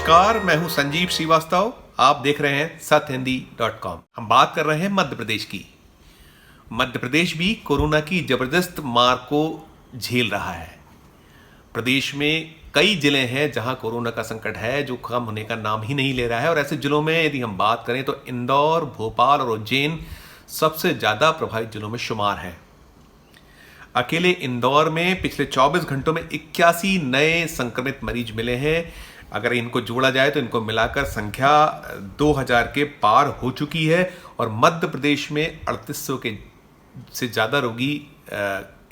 नमस्कार, मैं हूं संजीव श्रीवास्तव। आप देख रहे हैं सतहिंदी.com। हम बात कर रहे हैं मध्य प्रदेश की। मध्य प्रदेश भी कोरोना की जबरदस्त मार को झेल रहा है। प्रदेश में कई जिले हैं जहां कोरोना का संकट है जो कम होने का नाम ही नहीं ले रहा है, और ऐसे जिलों में यदि हम बात करें तो इंदौर, भोपाल और उज्जैन सबसे ज्यादा प्रभावित जिलों में शुमार है। अकेले इंदौर में पिछले 24 घंटों में 81 नए संक्रमित मरीज मिले हैं। अगर इनको जोड़ा जाए तो इनको मिलाकर संख्या 2000 के पार हो चुकी है, और मध्य प्रदेश में 3800 के से ज़्यादा रोगी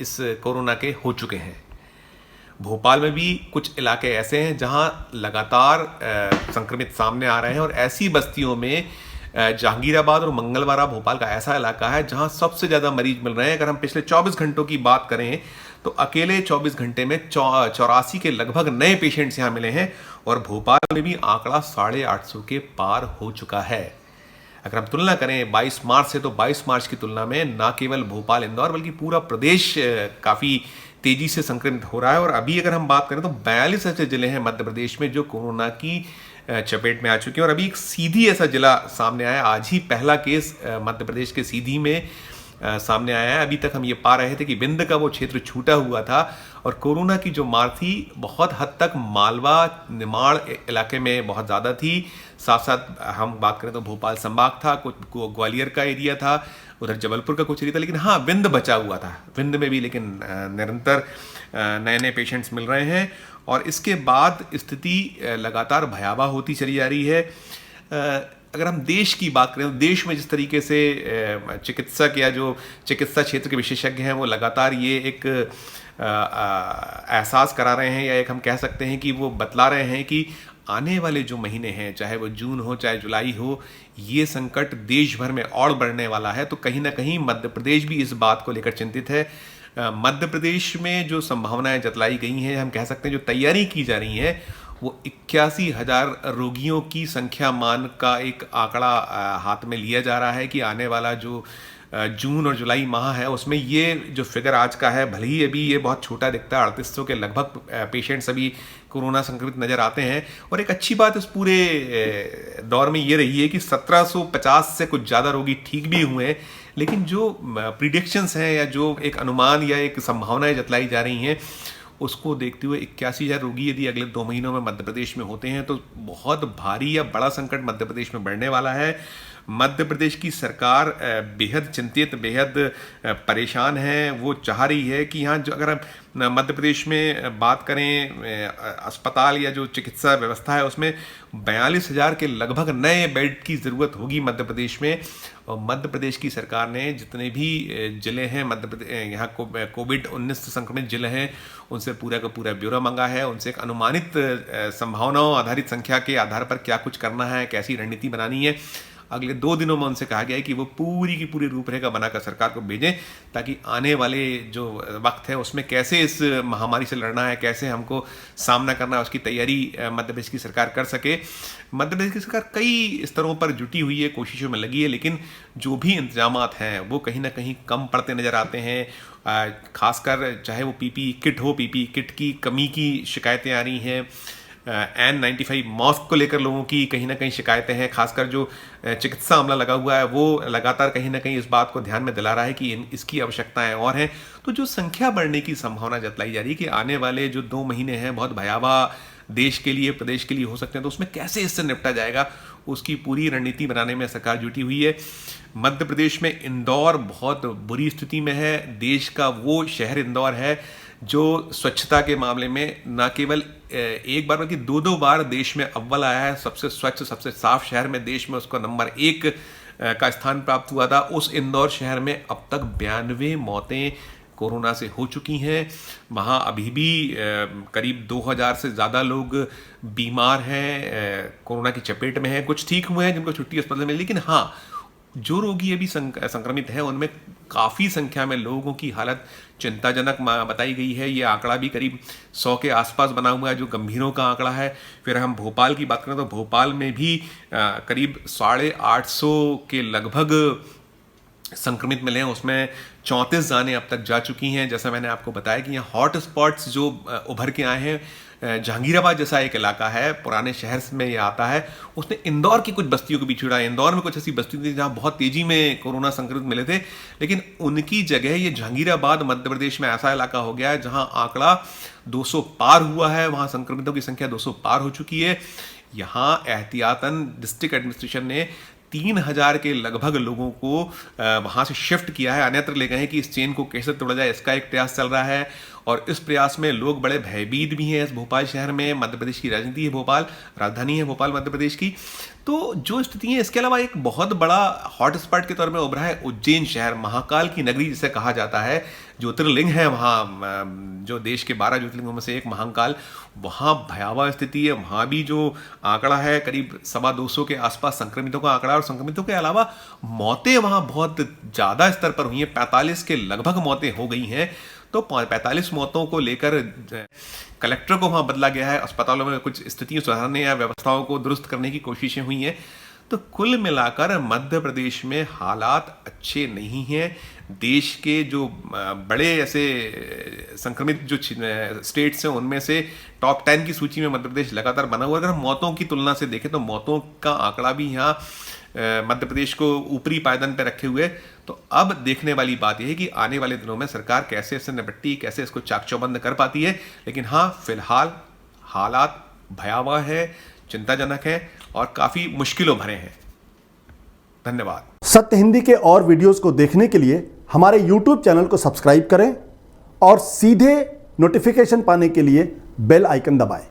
इस कोरोना के हो चुके हैं। भोपाल में भी कुछ इलाके ऐसे हैं जहां लगातार संक्रमित सामने आ रहे हैं, और ऐसी बस्तियों में जहांगीराबाद और मंगलवारा भोपाल का ऐसा इलाका है जहां सबसे ज़्यादा मरीज मिल रहे हैं। अगर हम पिछले 24 घंटों की बात करें तो अकेले 24 घंटे में 84 के लगभग नए पेशेंट्स यहां मिले हैं, और भोपाल में भी आंकड़ा 850 के पार हो चुका है। अगर हम तुलना करें 22 मार्च से, तो 22 मार्च की तुलना में न केवल भोपाल, इंदौर बल्कि पूरा प्रदेश काफ़ी तेजी से संक्रमित हो रहा है। और अभी अगर हम बात करें तो 42 ऐसे जिले हैं मध्य प्रदेश में जो कोरोना की चपेट में आ चुके हैं। और अभी एक सीधी ऐसा जिला सामने आया, आज ही पहला केस मध्य प्रदेश के सीधी में सामने आया है। अभी तक हम ये पा रहे थे कि विंध्य का वो क्षेत्र छूटा हुआ था, और कोरोना की जो मार थी बहुत हद तक मालवा, निमाड़ इलाके में बहुत ज़्यादा थी। साथ साथ हम बात करें तो भोपाल संभाग था, कुछ ग्वालियर का एरिया था, उधर जबलपुर का कुछ एरिया था, लेकिन हाँ विंध्य बचा हुआ था। विंध्य में भी लेकिन निरंतर नए नए पेशेंट्स मिल रहे हैं, और इसके बाद स्थिति लगातार भयावह होती चली जा रही है। अगर हम देश की बात करें तो देश में जिस तरीके से चिकित्सक या जो चिकित्सा क्षेत्र के विशेषज्ञ हैं वो लगातार ये एक एहसास करा रहे हैं, या एक हम कह सकते हैं कि वो बतला रहे हैं कि आने वाले जो महीने हैं, चाहे वो जून हो चाहे जुलाई हो, ये संकट देश भर में और बढ़ने वाला है। तो कहीं ना कहीं मध्य प्रदेश भी इस बात को लेकर चिंतित है। मध्य प्रदेश में जो संभावनाएं जतलाई गई हैं, हम कह सकते हैं जो तैयारी की जा रही है, वो 81,000 रोगियों की संख्या मान का एक आंकड़ा हाथ में लिया जा रहा है कि आने वाला जो जून और जुलाई माह है उसमें ये जो फिगर आज का है, भले ही अभी ये बहुत छोटा दिखता है, 3800 के लगभग पेशेंट्स अभी कोरोना संक्रमित नज़र आते हैं। और एक अच्छी बात इस पूरे दौर में ये रही है कि 1750 से कुछ ज़्यादा रोगी ठीक भी हुए हैं, लेकिन जो प्रिडिक्शंस हैं या जो एक अनुमान या एक संभावनाएं जतलाई जा रही हैं, उसको देखते हुए 81,000 रोगी यदि अगले 2 महीनों में मध्य प्रदेश में होते हैं तो बहुत भारी या बड़ा संकट मध्य प्रदेश में बढ़ने वाला है। मध्य प्रदेश की सरकार बेहद चिंतित, बेहद परेशान है। वो चाह रही है कि यहाँ जो अगर हम मध्य प्रदेश में बात करें अस्पताल या जो चिकित्सा व्यवस्था है उसमें 42,000 के लगभग नए बेड की ज़रूरत होगी मध्य प्रदेश में। और मध्य प्रदेश की सरकार ने जितने भी जिले हैं मध्य प्रदेश यहाँ कोविड-19 संक्रमित जिले हैं उनसे पूरा का पूरा ब्यौरा मांगा है, उनसे एक अनुमानित संभावनाओं आधारित संख्या के आधार पर क्या कुछ करना है, कैसी रणनीति बनानी है। अगले 2 दिनों में उनसे कहा गया है कि वो पूरी की पूरी रूपरेखा बनाकर सरकार को भेजें, ताकि आने वाले जो वक्त है उसमें कैसे इस महामारी से लड़ना है, कैसे हमको सामना करना है, उसकी तैयारी मध्य प्रदेश की सरकार कर सके। मध्य प्रदेश की सरकार कई स्तरों पर जुटी हुई है, कोशिशों में लगी है, लेकिन जो भी इंतजामात हैं वो कहीं ना कहीं कम पड़ते नज़र आते हैं। खासकर चाहे वो पीपीई किट हो, पीपीई किट की कमी की शिकायतें आ रही हैं। N95 मास्क को लेकर लोगों की कहीं ना कहीं शिकायतें हैं। खासकर जो चिकित्सा अमला लगा हुआ है वो लगातार कहीं ना कहीं इस बात को ध्यान में दिला रहा है कि इसकी आवश्यकताएं और हैं। तो जो संख्या बढ़ने की संभावना जतलाई जा रही है कि आने वाले जो 2 महीने हैं बहुत भयावह देश के लिए, प्रदेश के लिए हो सकते हैं, तो उसमें कैसे इससे निपटा जाएगा, उसकी पूरी रणनीति बनाने में सरकार जुटी हुई है। मध्य प्रदेश में इंदौर बहुत बुरी स्थिति में है। देश का वो शहर इंदौर है जो स्वच्छता के मामले में न केवल एक बार बल्कि 2-2 बार देश में अव्वल आया है। सबसे स्वच्छ, सबसे साफ शहर में देश में उसको नंबर 1 का स्थान प्राप्त हुआ था। उस इंदौर शहर में अब तक 92 मौतें कोरोना से हो चुकी हैं। वहाँ अभी भी करीब 2000 से ज़्यादा लोग बीमार हैं, कोरोना की चपेट में हैं। कुछ ठीक हुए हैं जिनको छुट्टी अस्पताल में, लेकिन हाँ जो रोगी अभी संक्रमित हैं उनमें काफ़ी संख्या में लोगों की हालत चिंताजनक बताई गई है। ये आंकड़ा भी करीब 100 के आसपास बना हुआ है जो गंभीरों का आंकड़ा है। फिर हम भोपाल की बात करें तो भोपाल में भी करीब 850 के लगभग संक्रमित मिले हैं, उसमें 34 जानें अब तक जा चुकी हैं। जैसा मैंने आपको बताया कि यहाँ हॉट स्पॉट्स जो उभर के आए हैं, जहांगीराबाद जैसा एक इलाका है, पुराने शहर में ये आता है, उसने इंदौर की कुछ बस्तियों के बीच छुड़ा। इंदौर में कुछ ऐसी बस्ती थी जहाँ बहुत तेजी में कोरोना संक्रमित मिले थे, लेकिन उनकी जगह ये जहांगीराबाद मध्य प्रदेश में ऐसा इलाका हो गया है जहाँ आंकड़ा 200 पार हुआ है, वहाँ संक्रमितों की संख्या 200 पार हो चुकी है। यहाँ एहतियातन डिस्ट्रिक्ट एडमिनिस्ट्रेशन ने 3000 के लगभग लोगों को वहाँ से शिफ्ट किया है, अन्यत्र ले गए हैं कि इस चेन को कैसे तोड़ा जाए, इसका एक प्रयास चल रहा है। और इस प्रयास में लोग बड़े भयभीत भी हैं। इस भोपाल शहर में, मध्य प्रदेश की राजनीति है, भोपाल राजधानी है भोपाल मध्य प्रदेश की, तो जो स्थिति है, इसके अलावा एक बहुत बड़ा हॉटस्पॉट के तौर में उभरा है उज्जैन शहर, महाकाल की नगरी जिसे कहा जाता है। ज्योतिर्लिंग है वहाँ, जो देश के 12 ज्योतिर्लिंगों में से एक महाकाल, वहाँ भयावह स्थिति है। वहाँ भी जो आंकड़ा है करीब 225 के आसपास संक्रमितों का आंकड़ा, और संक्रमितों के अलावा मौतें वहाँ बहुत ज़्यादा स्तर पर हुई हैं, 45 के लगभग मौतें हो गई हैं। तो 45 मौतों को लेकर कलेक्टर को वहाँ बदला गया है, अस्पतालों में कुछ स्थितियाँ सुधारने या व्यवस्थाओं को दुरुस्त करने की कोशिशें हुई हैं। तो कुल मिलाकर मध्य प्रदेश में हालात अच्छे नहीं हैं। देश के जो बड़े ऐसे संक्रमित जो स्टेट्स हैं उनमें से टॉप 10 की सूची में मध्य प्रदेश लगातार बना हुआ है। अगर हम मौतों की तुलना से देखें तो मौतों का आंकड़ा भी यहाँ मध्य प्रदेश को ऊपरी पायदान पर रखे हुए। तो अब देखने वाली बात यह है कि आने वाले दिनों में सरकार कैसे इससे निपटती, कैसे इसको चाक चौबंद कर पाती है। लेकिन हाँ, फिलहाल हालात भयावह है, चिंताजनक है और काफी मुश्किलों भरे हैं। धन्यवाद। सत्य हिंदी के और वीडियोस को देखने के लिए हमारे YouTube चैनल को सब्सक्राइब करें और सीधे नोटिफिकेशन पाने के लिए बेल आइकन दबाएं।